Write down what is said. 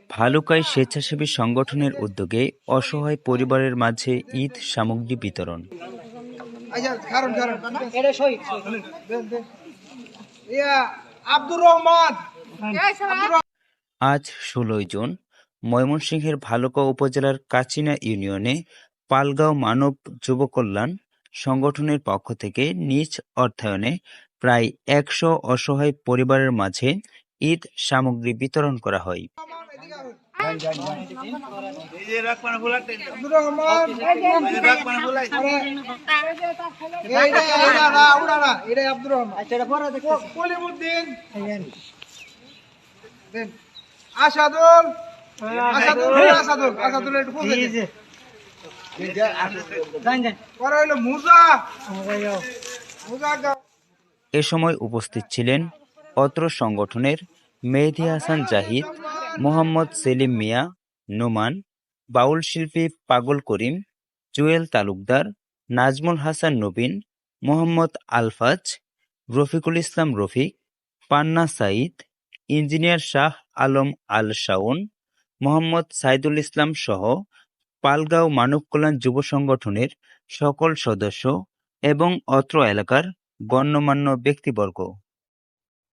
ভালুকায় স্বেচ্ছাসেবী সংগঠনের উদ্যোগে অসহায় পরিবারের মাঝে ঈদ সামগ্রী বিতরণ। আজ ১৬ জুন ময়মনসিংহের ভালুকা উপজেলার কাচিনা ইউনিয়নে পালগাঁও মানব যুব কল্যাণ সংগঠনের পক্ষ থেকে নিজ অর্থায়নে প্রায় ১০০ অসহায় পরিবারের মাঝে ঈদ সামগ্রী বিতরণ করা হয়। এ সময় উপস্থিত ছিলেন অত্র সংগঠনের মেহেদী হাসান জাহিদ, মোহাম্মদ সেলিম মিয়া, নোমান, বাউল শিল্পী পাগল করিম, জুয়েল তালুকদার, নাজমুল হাসান নবীন, মোহাম্মদ আলফাজ, রফিকুল ইসলাম রফিক, পান্না সাঈদ, ইঞ্জিনিয়ার শাহ আলম আল শাওন, মোহাম্মদ সাইদুল ইসলাম সহ পালগাঁও মানব কল্যাণ যুব সংগঠনের সকল সদস্য এবং অত্র এলাকার গণ্যমান্য ব্যক্তিবর্গ।